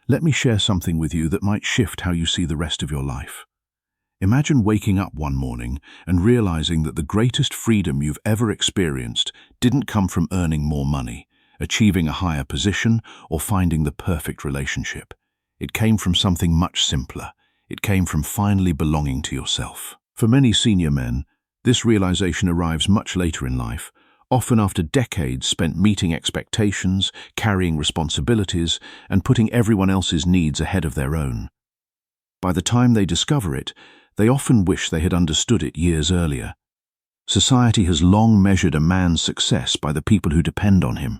Let me share something with you that might shift how you see the rest of your life. Imagine waking up one morning and realizing that the greatest freedom you've ever experienced didn't come from earning more money, achieving a higher position, or finding the perfect relationship. It came from something much simpler. It came from finally belonging to yourself. For many senior men, this realization arrives much later in life, often after decades spent meeting expectations, carrying responsibilities, and putting everyone else's needs ahead of their own. By the time they discover it, they often wish they had understood it years earlier. Society has long measured a man's success by the people who depend on him.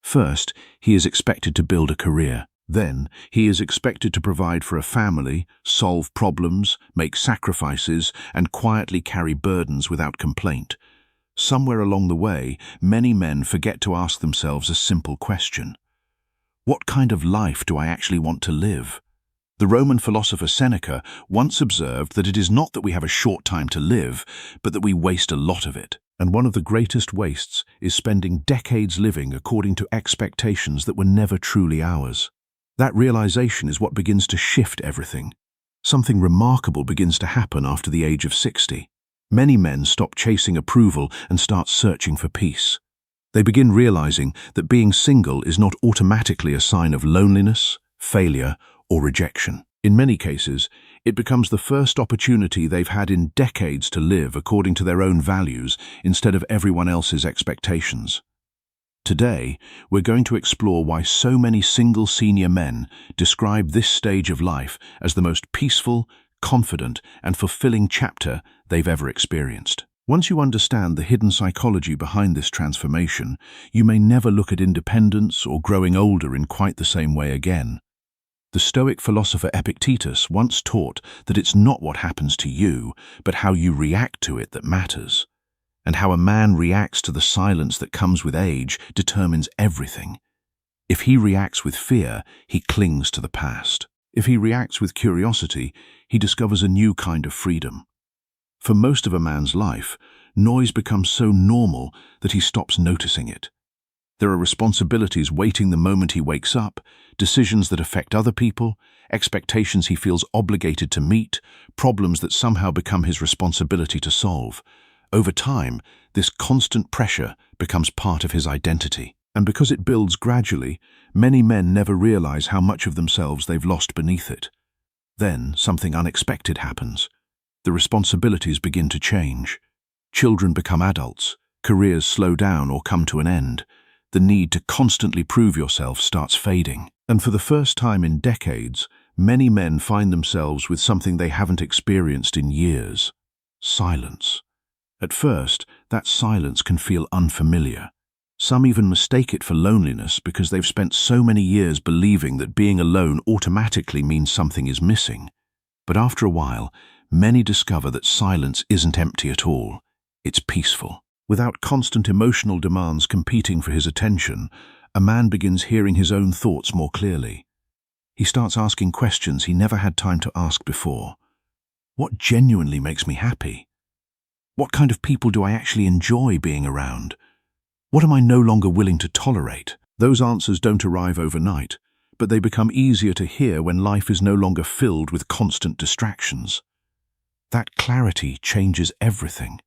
First, he is expected to build a career. Then, he is expected to provide for a family, solve problems, make sacrifices, and quietly carry burdens without complaint. Somewhere along the way, many men forget to ask themselves a simple question. What kind of life do I actually want to live? The Roman philosopher Seneca once observed that it is not that we have a short time to live, but that we waste a lot of it. And one of the greatest wastes is spending decades living according to expectations that were never truly ours. That realization is what begins to shift everything. Something remarkable begins to happen after the age of 60. Many men stop chasing approval and start searching for peace. They begin realizing that being single is not automatically a sign of loneliness, failure, or rejection. In many cases, it becomes the first opportunity they've had in decades to live according to their own values instead of everyone else's expectations. Today, we're going to explore why so many single senior men describe this stage of life as the most peaceful, confident, and fulfilling chapter they've ever experienced. Once you understand the hidden psychology behind this transformation, you may never look at independence or growing older in quite the same way again. The Stoic philosopher Epictetus once taught that it's not what happens to you, but how you react to it that matters. And how a man reacts to the silence that comes with age determines everything. If he reacts with fear, he clings to the past. If he reacts with curiosity, he discovers a new kind of freedom. For most of a man's life, noise becomes so normal that he stops noticing it. There are responsibilities waiting the moment he wakes up, decisions that affect other people, expectations he feels obligated to meet, problems that somehow become his responsibility to solve. Over time, this constant pressure becomes part of his identity. And because it builds gradually, many men never realize how much of themselves they've lost beneath it. Then, something unexpected happens. The responsibilities begin to change. Children become adults, careers slow down or come to an end. The need to constantly prove yourself starts fading. And for the first time in decades, many men find themselves with something they haven't experienced in years: silence. At first, that silence can feel unfamiliar. Some even mistake it for loneliness because they've spent so many years believing that being alone automatically means something is missing. But after a while, many discover that silence isn't empty at all. It's peaceful. Without constant emotional demands competing for his attention, a man begins hearing his own thoughts more clearly. He starts asking questions he never had time to ask before. What genuinely makes me happy? What kind of people do I actually enjoy being around? What am I no longer willing to tolerate? Those answers don't arrive overnight, but they become easier to hear when life is no longer filled with constant distractions. That clarity changes everything.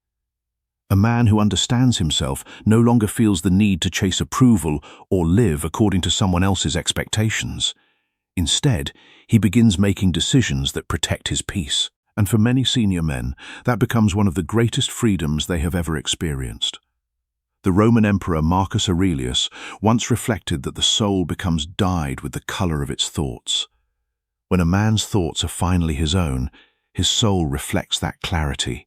A man who understands himself no longer feels the need to chase approval or live according to someone else's expectations. Instead, he begins making decisions that protect his peace. And for many senior men, that becomes one of the greatest freedoms they have ever experienced. The Roman Emperor Marcus Aurelius once reflected that the soul becomes dyed with the color of its thoughts. When a man's thoughts are finally his own, his soul reflects that clarity.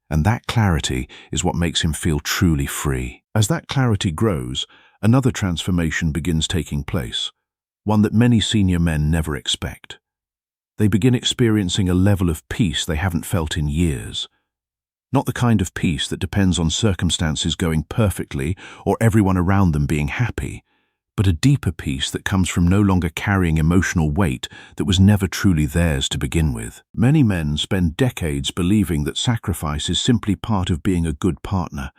And that clarity is what makes him feel truly free. As that clarity grows, another transformation begins taking place, one that many senior men never expect. They begin experiencing a level of peace they haven't felt in years. Not the kind of peace that depends on circumstances going perfectly or everyone around them being happy, but a deeper peace that comes from no longer carrying emotional weight that was never truly theirs to begin with. Many men spend decades believing that sacrifice is simply part of being a good partner.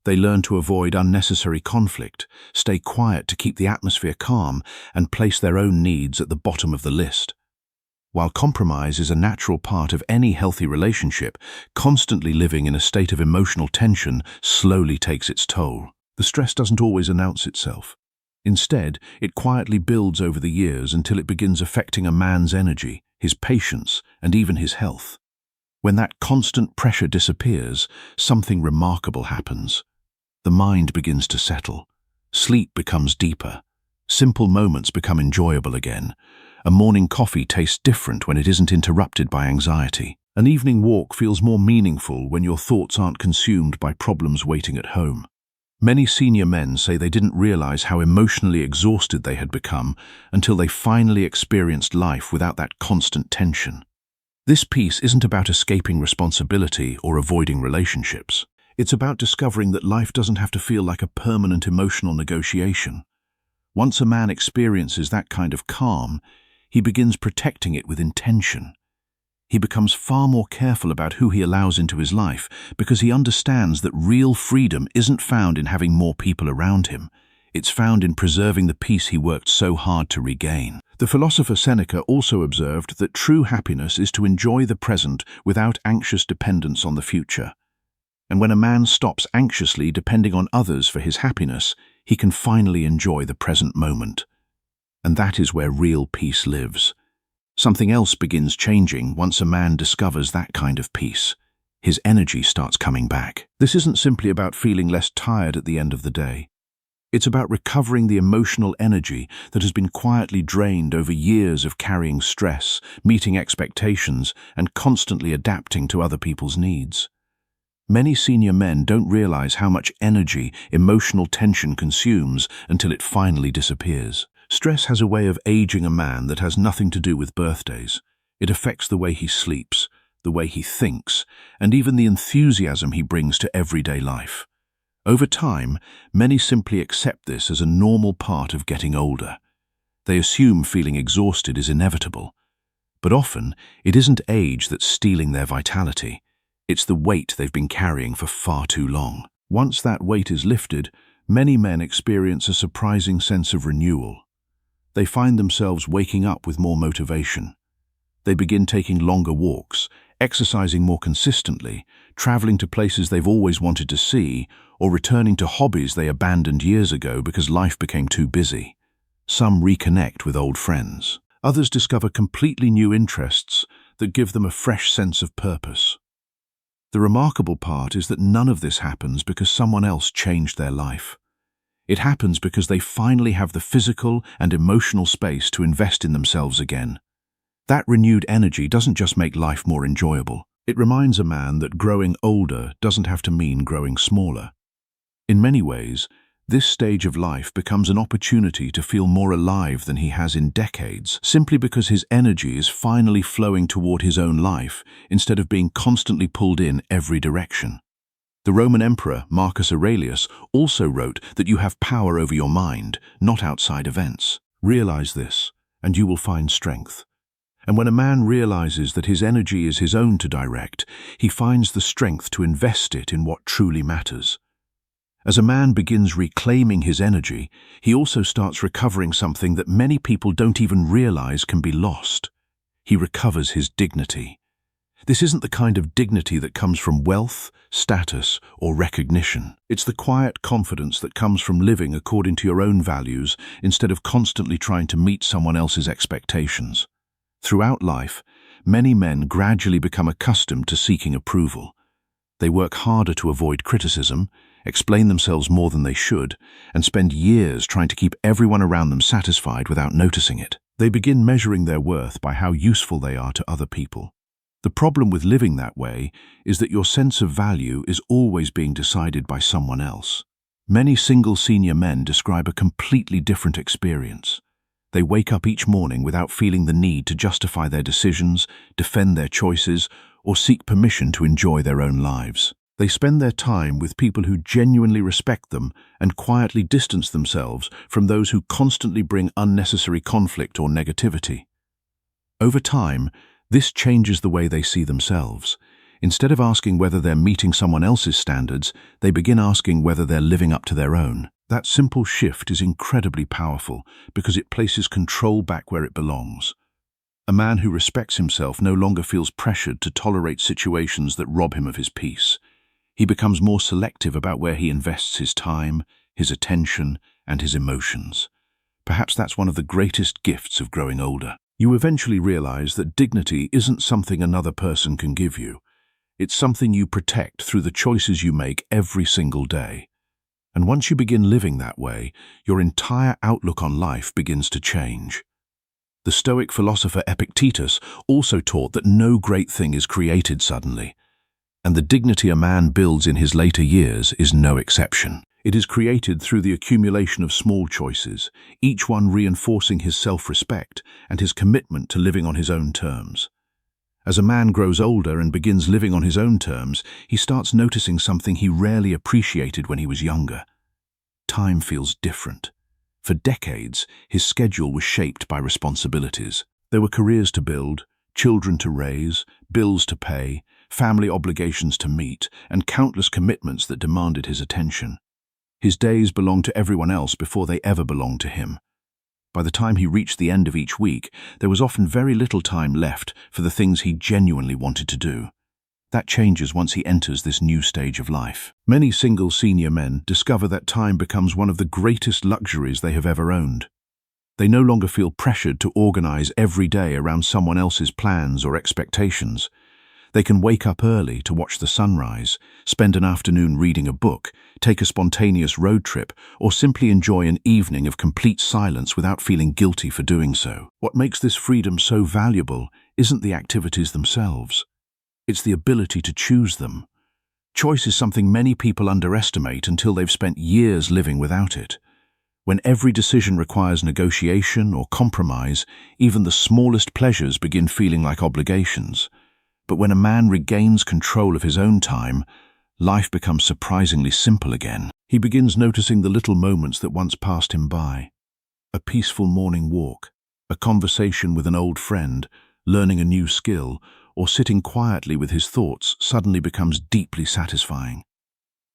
They learn to avoid unnecessary conflict, stay quiet to keep the atmosphere calm, and place their own needs at the bottom of the list. While compromise is a natural part of any healthy relationship, constantly living in a state of emotional tension slowly takes its toll. The stress doesn't always announce itself. Instead, it quietly builds over the years until it begins affecting a man's energy, his patience, and even his health. When that constant pressure disappears, something remarkable happens. The mind begins to settle. Sleep becomes deeper. Simple moments become enjoyable again. A morning coffee tastes different when it isn't interrupted by anxiety. An evening walk feels more meaningful when your thoughts aren't consumed by problems waiting at home. Many senior men say they didn't realize how emotionally exhausted they had become until they finally experienced life without that constant tension. This piece isn't about escaping responsibility or avoiding relationships. It's about discovering that life doesn't have to feel like a permanent emotional negotiation. Once a man experiences that kind of calm, he begins protecting it with intention. He becomes far more careful about who he allows into his life because he understands that real freedom isn't found in having more people around him. It's found in preserving the peace he worked so hard to regain. The philosopher Seneca also observed that true happiness is to enjoy the present without anxious dependence on the future. And when a man stops anxiously depending on others for his happiness, he can finally enjoy the present moment. And that is where real peace lives. Something else begins changing once a man discovers that kind of peace. His energy starts coming back. This isn't simply about feeling less tired at the end of the day. It's about recovering the emotional energy that has been quietly drained over years of carrying stress, meeting expectations, and constantly adapting to other people's needs. Many senior men don't realize how much energy emotional tension consumes until it finally disappears. Stress has a way of aging a man that has nothing to do with birthdays. It affects the way he sleeps, the way he thinks, and even the enthusiasm he brings to everyday life. Over time, many simply accept this as a normal part of getting older. They assume feeling exhausted is inevitable. But often, it isn't age that's stealing their vitality. It's the weight they've been carrying for far too long. Once that weight is lifted, many men experience a surprising sense of renewal. They find themselves waking up with more motivation. They begin taking longer walks, exercising more consistently, traveling to places they've always wanted to see, or returning to hobbies they abandoned years ago because life became too busy. Some reconnect with old friends. Others discover completely new interests that give them a fresh sense of purpose. The remarkable part is that none of this happens because someone else changed their life. It happens because they finally have the physical and emotional space to invest in themselves again. That renewed energy doesn't just make life more enjoyable. It reminds a man that growing older doesn't have to mean growing smaller. In many ways, this stage of life becomes an opportunity to feel more alive than he has in decades, simply because his energy is finally flowing toward his own life instead of being constantly pulled in every direction. The Roman Emperor Marcus Aurelius also wrote that you have power over your mind, not outside events. Realize this, and you will find strength. And when a man realizes that his energy is his own to direct, he finds the strength to invest it in what truly matters. As a man begins reclaiming his energy, he also starts recovering something that many people don't even realize can be lost. He recovers his dignity. This isn't the kind of dignity that comes from wealth, status, or recognition. It's the quiet confidence that comes from living according to your own values instead of constantly trying to meet someone else's expectations. Throughout life, many men gradually become accustomed to seeking approval. They work harder to avoid criticism, explain themselves more than they should, and spend years trying to keep everyone around them satisfied without noticing it. They begin measuring their worth by how useful they are to other people. The problem with living that way is that your sense of value is always being decided by someone else. Many single senior men describe a completely different experience. They wake up each morning without feeling the need to justify their decisions, defend their choices, or seek permission to enjoy their own lives. They spend their time with people who genuinely respect them and quietly distance themselves from those who constantly bring unnecessary conflict or negativity. Over time, this changes the way they see themselves. Instead of asking whether they're meeting someone else's standards, they begin asking whether they're living up to their own. That simple shift is incredibly powerful because it places control back where it belongs. A man who respects himself no longer feels pressured to tolerate situations that rob him of his peace. He becomes more selective about where he invests his time, his attention, and his emotions. Perhaps that's one of the greatest gifts of growing older. You eventually realize that dignity isn't something another person can give you. It's something you protect through the choices you make every single day. And once you begin living that way, your entire outlook on life begins to change. The Stoic philosopher Epictetus also taught that no great thing is created suddenly, and the dignity a man builds in his later years is no exception. It is created through the accumulation of small choices, each one reinforcing his self-respect and his commitment to living on his own terms. As a man grows older and begins living on his own terms, he starts noticing something he rarely appreciated when he was younger. Time feels different. For decades, his schedule was shaped by responsibilities. There were careers to build, children to raise, bills to pay, family obligations to meet, and countless commitments that demanded his attention. His days belonged to everyone else before they ever belonged to him. By the time he reached the end of each week, there was often very little time left for the things he genuinely wanted to do. That changes once he enters this new stage of life. Many single senior men discover that time becomes one of the greatest luxuries they have ever owned. They no longer feel pressured to organize every day around someone else's plans or expectations. They can wake up early to watch the sunrise, spend an afternoon reading a book, take a spontaneous road trip, or simply enjoy an evening of complete silence without feeling guilty for doing so. What makes this freedom so valuable isn't the activities themselves. It's the ability to choose them. Choice is something many people underestimate until they've spent years living without it. When every decision requires negotiation or compromise, even the smallest pleasures begin feeling like obligations. But when a man regains control of his own time, life becomes surprisingly simple again. He begins noticing the little moments that once passed him by. A peaceful morning walk, a conversation with an old friend, learning a new skill, or sitting quietly with his thoughts suddenly becomes deeply satisfying.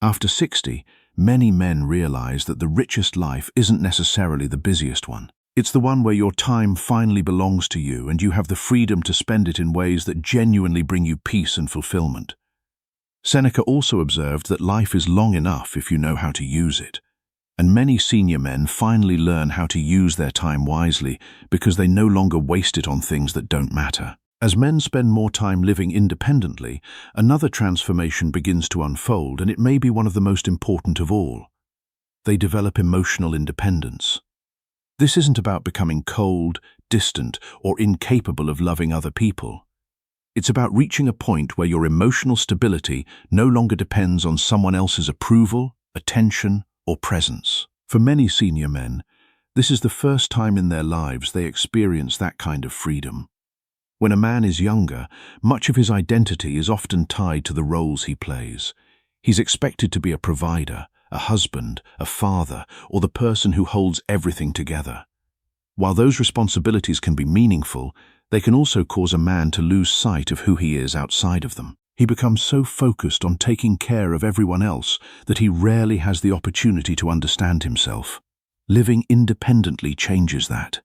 After 60, many men realize that the richest life isn't necessarily the busiest one. It's the one where your time finally belongs to you and you have the freedom to spend it in ways that genuinely bring you peace and fulfillment. Seneca also observed that life is long enough if you know how to use it. And many senior men finally learn how to use their time wisely because they no longer waste it on things that don't matter. As men spend more time living independently, another transformation begins to unfold, and it may be one of the most important of all. They develop emotional independence. This isn't about becoming cold, distant, or incapable of loving other people. It's about reaching a point where your emotional stability no longer depends on someone else's approval, attention, or presence. For many senior men, this is the first time in their lives they experience that kind of freedom. When a man is younger, much of his identity is often tied to the roles he plays. He's expected to be a provider, a husband, a father, or the person who holds everything together. While those responsibilities can be meaningful, they can also cause a man to lose sight of who he is outside of them. He becomes so focused on taking care of everyone else that he rarely has the opportunity to understand himself. Living independently changes that.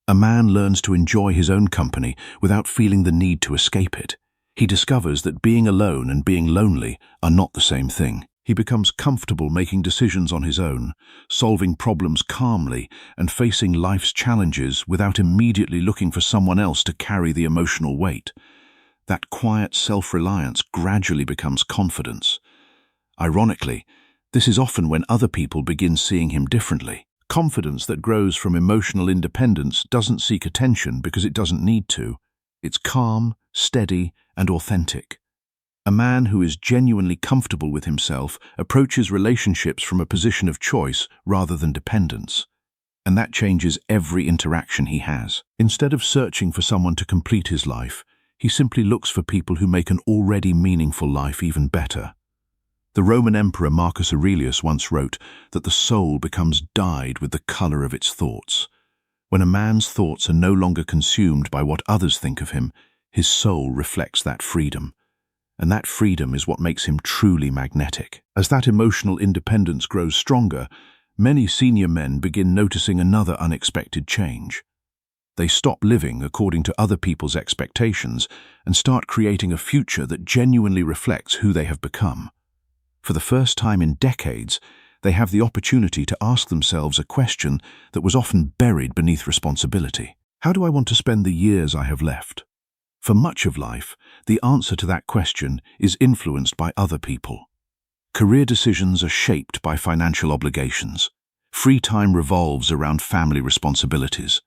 A man learns to enjoy his own company without feeling the need to escape it. He discovers that being alone and being lonely are not the same thing. He becomes comfortable making decisions on his own, solving problems calmly, and facing life's challenges without immediately looking for someone else to carry the emotional weight. That quiet self-reliance gradually becomes confidence. Ironically, this is often when other people begin seeing him differently. Confidence that grows from emotional independence doesn't seek attention because it doesn't need to. It's calm, steady, and authentic. A man who is genuinely comfortable with himself approaches relationships from a position of choice rather than dependence. And that changes every interaction he has. Instead of searching for someone to complete his life, he simply looks for people who make an already meaningful life even better. The Roman Emperor Marcus Aurelius once wrote that the soul becomes dyed with the color of its thoughts. When a man's thoughts are no longer consumed by what others think of him, his soul reflects that freedom. And that freedom is what makes him truly magnetic. As that emotional independence grows stronger, many senior men begin noticing another unexpected change. They stop living according to other people's expectations and start creating a future that genuinely reflects who they have become. For the first time in decades, they have the opportunity to ask themselves a question that was often buried beneath responsibility. How do I want to spend the years I have left? For much of life, the answer to that question is influenced by other people. Career decisions are shaped by financial obligations. Free time revolves around family responsibilities.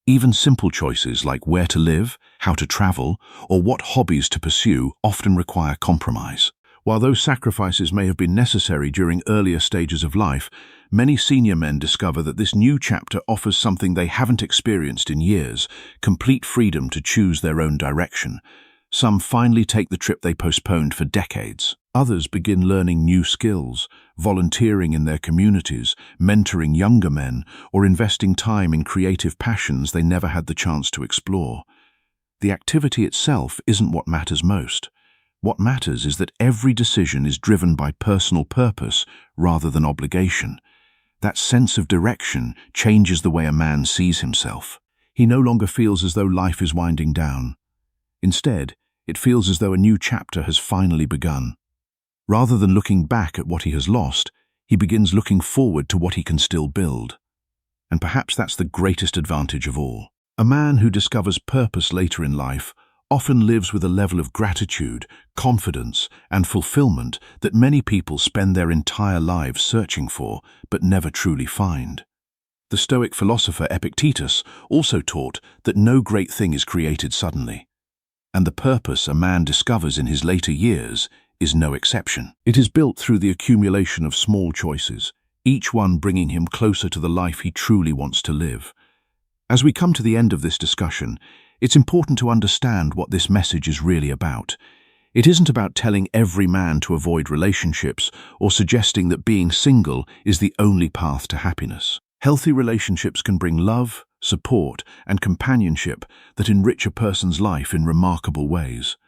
Even simple choices like where to live, how to travel, or what hobbies to pursue often require compromise. While those sacrifices may have been necessary during earlier stages of life, many senior men discover that this new chapter offers something they haven't experienced in years: complete freedom to choose their own direction. Some finally take the trip they postponed for decades. Others begin learning new skills, volunteering in their communities, mentoring younger men, or investing time in creative passions they never had the chance to explore. The activity itself isn't what matters most. What matters is that every decision is driven by personal purpose rather than obligation. That sense of direction changes the way a man sees himself. He no longer feels as though life is winding down. Instead, it feels as though a new chapter has finally begun. Rather than looking back at what he has lost, he begins looking forward to what he can still build. And perhaps that's the greatest advantage of all. A man who discovers purpose later in life often lives with a level of gratitude, confidence, and fulfillment that many people spend their entire lives searching for, but never truly find. The Stoic philosopher Epictetus also taught that no great thing is created suddenly, and the purpose a man discovers in his later years is no exception. It is built through the accumulation of small choices, each one bringing him closer to the life he truly wants to live. As we come to the end of this discussion, it's important to understand what this message is really about. It isn't about telling every man to avoid relationships or suggesting that being single is the only path to happiness. Healthy relationships can bring love, support, and companionship that enrich a person's life in remarkable ways.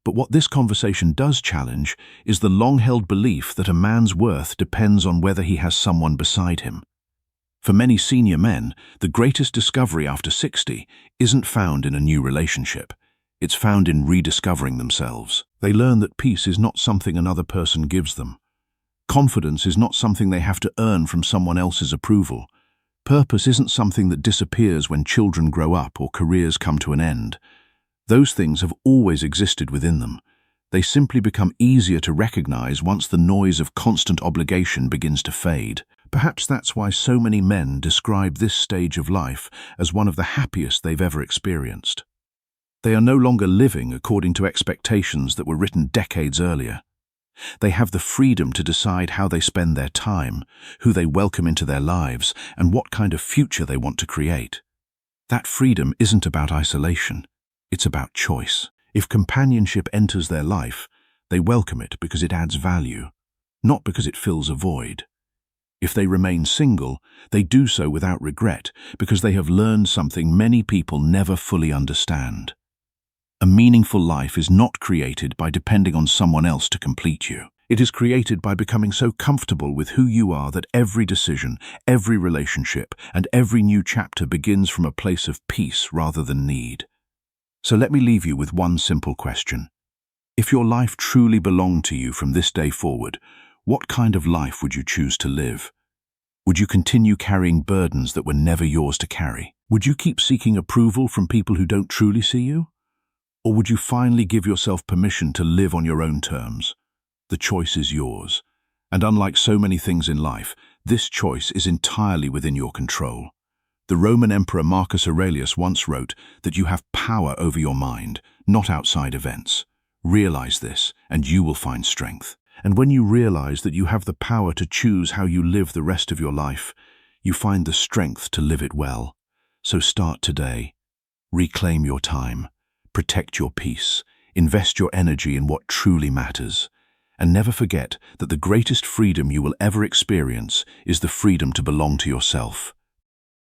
But what this conversation does challenge is the long-held belief that a man's worth depends on whether he has someone beside him. For many senior men, the greatest discovery after 60 isn't found in a new relationship. It's found in rediscovering themselves. They learn that peace is not something another person gives them. Confidence is not something they have to earn from someone else's approval. Purpose isn't something that disappears when children grow up or careers come to an end. Those things have always existed within them. They simply become easier to recognize once the noise of constant obligation begins to fade. Perhaps that's why so many men describe this stage of life as one of the happiest they've ever experienced. They are no longer living according to expectations that were written decades earlier. They have the freedom to decide how they spend their time, who they welcome into their lives, and what kind of future they want to create. That freedom isn't about isolation. It's about choice. If companionship enters their life, they welcome it because it adds value, not because it fills a void. If they remain single, they do so without regret because they have learned something many people never fully understand. A meaningful life is not created by depending on someone else to complete you. It is created by becoming so comfortable with who you are that every decision, every relationship, and every new chapter begins from a place of peace rather than need. So let me leave you with one simple question. If your life truly belonged to you from this day forward, what kind of life would you choose to live? Would you continue carrying burdens that were never yours to carry? Would you keep seeking approval from people who don't truly see you? Or would you finally give yourself permission to live on your own terms? The choice is yours. And unlike so many things in life, this choice is entirely within your control. The Roman Emperor Marcus Aurelius once wrote that you have power over your mind, not outside events. Realize this, and you will find strength. And when you realize that you have the power to choose how you live the rest of your life, you find the strength to live it well. So start today. Reclaim your time. Protect your peace. Invest your energy in what truly matters. And never forget that the greatest freedom you will ever experience is the freedom to belong to yourself.